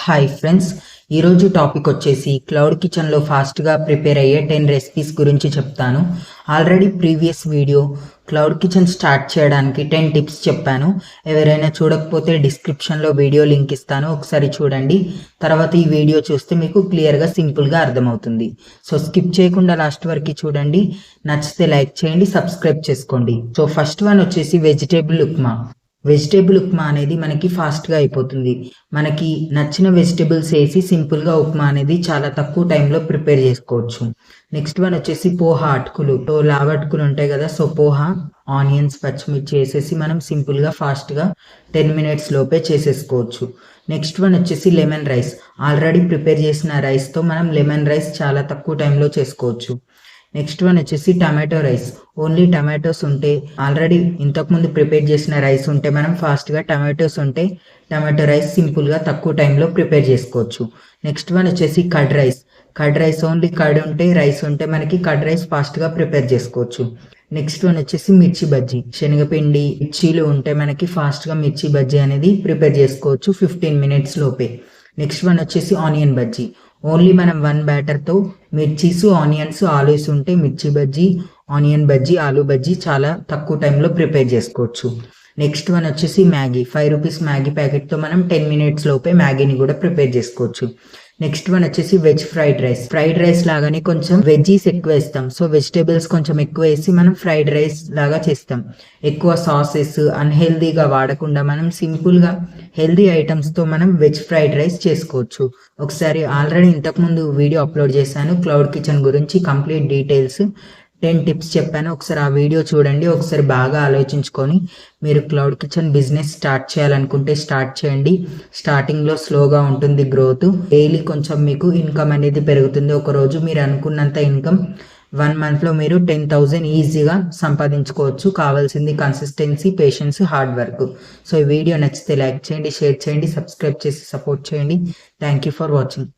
Hi friends, ఈరోజు topic వచ్చేసి cloud కిచెన్లో ఫాస్ట్గా ప్రిపేర్ అయ్యే 10 రెసిపీస్ గురించి చెప్తాను. Already previous video cloud kitchen start చేయడానికి 10 టిప్స్ చెప్పాను. ఎవరైనా చూడకపోతే డిస్క్రిప్షన్లో వీడియో లింక్ ఇస్తాను, ఒకసారి చూడండి. తర్వాత ఈ వీడియో చూస్తే మీకు క్లియర్గా సింపుల్గా అర్థమవుతుంది. సో స్కిప్ చేయకుండా లాస్ట్ వరకు చూడండి. నచ్చితే లైక్ చేయండి, సబ్స్క్రైబ్ చేసుకోండి. సో ఫస్ట్ వన్ వచ్చేసి వెజిటేబుల్ ఉప్మా అనేది మనకి ఫాస్ట్గా అయిపోతుంది. మనకి నచ్చిన వెజిటేబుల్స్ వేసి సింపుల్గా ఉప్మా అనేది చాలా తక్కువ టైంలో ప్రిపేర్ చేసుకోవచ్చు. నెక్స్ట్ వన్ వచ్చేసి పోహా అటుకులు. లావ అటుకులు ఉంటాయి కదా, సో పోహా, ఆనియన్స్, పచ్చిమిర్చి వేసేసి మనం సింపుల్గా ఫాస్ట్గా 10 minutes లోపే చేసేసుకోవచ్చు. నెక్స్ట్ వన్ వచ్చేసి లెమన్ రైస్. ఆల్రెడీ ప్రిపేర్ చేసిన రైస్తో మనం లెమన్ రైస్ చాలా తక్కువ టైంలో చేసుకోవచ్చు. నెక్స్ట్ వన్ వచ్చేసి టమాటో రైస్. ఓన్లీ టమాటోస్ ఉంటే, ఆల్రెడీ ఇంతకుముందు ప్రిపేర్ చేసిన రైస్ ఉంటే మనం ఫాస్ట్గా టమాటోస్ ఉంటే టమాటో రైస్ సింపుల్గా తక్కువ టైంలో ప్రిపేర్ చేసుకోవచ్చు. నెక్స్ట్ వన్ వచ్చేసి కర్డ్ రైస్ ఓన్లీ కర్డ్ ఉంటే, రైస్ ఉంటే మనకి కర్డ్ రైస్ ఫాస్ట్గా ప్రిపేర్ చేసుకోవచ్చు. నెక్స్ట్ వన్ వచ్చేసి మిర్చి బజ్జీ. శనగపిండి, మిర్చీలు ఉంటే మనకి ఫాస్ట్గా మిర్చి బజ్జీ అనేది ప్రిపేర్ చేసుకోవచ్చు 15 minutes లోపే. నెక్స్ట్ వన్ వచ్చేసి ఆనియన్ బజ్జీ. ఓన్లీ మనం 1 బ్యాటర్తో మిర్చీస్, ఆనియన్స్, ఆలూస్ ఉంటే మిర్చి బజ్జీ, ఆనియన్ బజ్జీ, ఆలూ బజ్జీ చాలా తక్కువ టైంలో ప్రిపేర్ చేసుకోవచ్చు. నెక్స్ట్ వన్ వచ్చేసి మ్యాగీ. 5 rupees మ్యాగీ ప్యాకెట్తో మనం 10 minutes లోపే మ్యాగీని కూడా ప్రిపేర్ చేసుకోవచ్చు. నెక్స్ట్ వన్ వచ్చేసి వెజ్ ఫ్రైడ్ రైస్ లాగానే కొంచెం వెజ్జీస్ ఎక్కువ వేస్తాం. సో వెజిటేబుల్స్ కొంచెం ఎక్కువ వేసి మనం ఫ్రైడ్ రైస్ లాగా చేస్తాం. ఎక్కువ సాసెస్ అన్హెల్దీగా వాడకుండా మనం సింపుల్గా హెల్దీ ఐటమ్స్తో మనం వెజ్ ఫ్రైడ్ రైస్ చేసుకోవచ్చు. ఒకసారి ఆల్రెడీ ఇంతకుముందు వీడియో అప్లోడ్ చేశాను క్లౌడ్ కిచెన్ గురించి, కంప్లీట్ డీటెయిల్స్ 10 టిప్స్ చెప్పాను. ఒకసారి ఆ వీడియో చూడండి. ఒకసారి బాగా ఆలోచించుకొని మీరు క్లౌడ్ కిచెన్ బిజినెస్ స్టార్ట్ చేయాలనుకుంటే స్టార్ట్ చేయండి. స్టార్టింగ్లో స్లోగా ఉంటుంది గ్రోత్. డైలీ కొంచెం మీకు ఇన్కమ్ అనేది పెరుగుతుంది. ఒకరోజు మీరు అనుకున్నంత ఇన్కమ్ 1 monthలో మీరు 10,000 ఈజీగా సంపాదించుకోవచ్చు. కావాల్సింది consistency, patience, hard work. So ఈ వీడియో నచ్చితే లైక్ చేయండి, షేర్ చేయండి, సబ్స్క్రైబ్ చేసి సపోర్ట్ చేయండి. Thank you for watching.